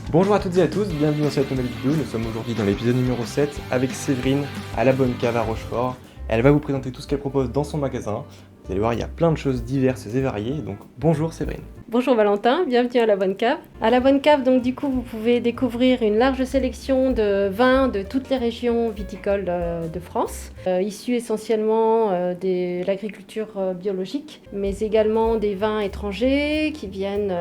Bonjour à toutes et à tous, bienvenue dans cette nouvelle vidéo. Nous sommes aujourd'hui dans l'épisode numéro 7 avec Séverine à la Bonne Cave à Rochefort. Elle va vous présenter tout ce qu'elle propose dans son magasin. Vous allez voir, il y a plein de choses diverses et variées, donc bonjour Séverine. Bonjour Valentin, bienvenue à la Bonne Cave. À la Bonne Cave, donc du coup, vous pouvez découvrir une large sélection de vins de toutes les régions viticoles de France, issus essentiellement de l'agriculture biologique, mais également des vins étrangers qui viennent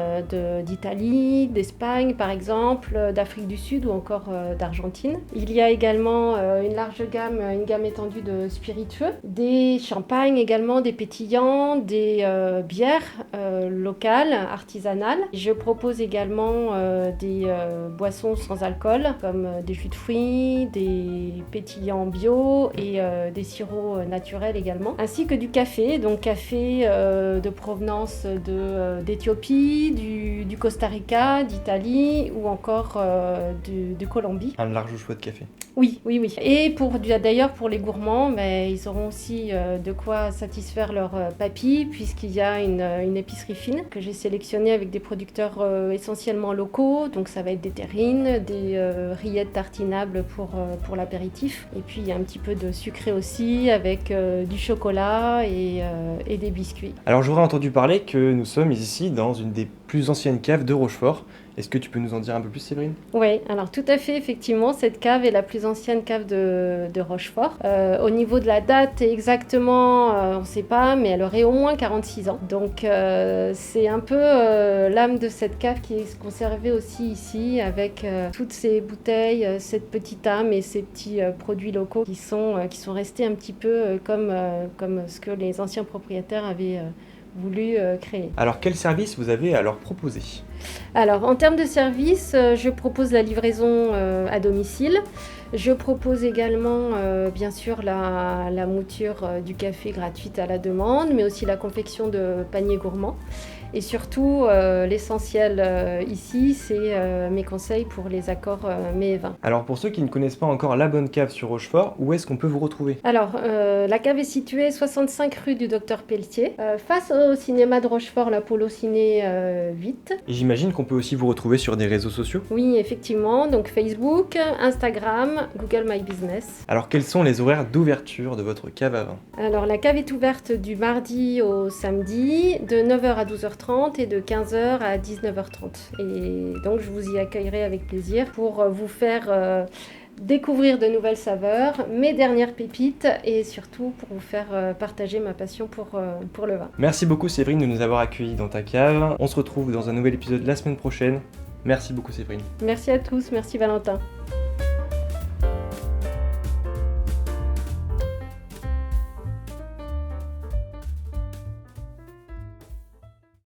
d'Italie, d'Espagne par exemple, d'Afrique du Sud ou encore d'Argentine. Il y a également une large gamme, une gamme étendue de spiritueux, des champagnes également, des pétillants, des bières locales, artisanales. Je propose également des boissons sans alcool comme des jus de fruits, des pétillants bio et des sirops naturels également, ainsi que du café, donc café de provenance d'Éthiopie, du Costa Rica, d'Italie ou encore de Colombie. Un large choix de café. Oui. Et d'ailleurs pour les gourmands, ils auront aussi de quoi satisfaire leur papilles, puisqu'il y a une épicerie fine que j'ai sélectionnée avec des producteurs essentiellement locaux. Donc ça va être des terrines, des rillettes tartinables pour l'apéritif. Et puis il y a un petit peu de sucré aussi avec du chocolat et des biscuits. Alors j'aurais entendu parler que nous sommes ici dans une des plus anciennes caves de Rochefort. Est-ce que tu peux nous en dire un peu plus Séverine ? Oui, alors tout à fait, effectivement, cette cave est la plus ancienne cave de Rochefort. Au niveau de la date exactement, on ne sait pas, mais elle aurait au moins 46 ans. Donc c'est un peu l'âme de cette cave qui est conservée aussi ici, avec toutes ces bouteilles, cette petite âme et ces petits produits locaux qui sont restés un petit peu comme ce que les anciens propriétaires avaient voulu créer. Alors quel service vous avez à leur proposer ? Alors, en termes de service, je propose la livraison à domicile. Je propose également, bien sûr, la mouture du café gratuite à la demande, mais aussi la confection de paniers gourmands. Et surtout, l'essentiel ici, c'est mes conseils pour les accords mets et vins. Alors pour ceux qui ne connaissent pas encore la Bonne Cave sur Rochefort, où est-ce qu'on peut vous retrouver ? Alors, la cave est située 65 rue du Docteur Pelletier, face au cinéma de Rochefort, l'Apollo Ciné 8. Et j'imagine qu'on peut aussi vous retrouver sur des réseaux sociaux ? Oui, effectivement, donc Facebook, Instagram, Google My Business. Alors quels sont les horaires d'ouverture de votre cave à vin ? Alors, la cave est ouverte du mardi au samedi, de 9h à 12h30 et de 15h à 19h30. Et donc, je vous y accueillerai avec plaisir pour vous faire découvrir de nouvelles saveurs, mes dernières pépites et surtout pour vous faire partager ma passion pour le vin. Merci beaucoup Séverine de nous avoir accueillis dans ta cave. On se retrouve dans un nouvel épisode la semaine prochaine. Merci beaucoup Séverine. Merci à tous, merci Valentin.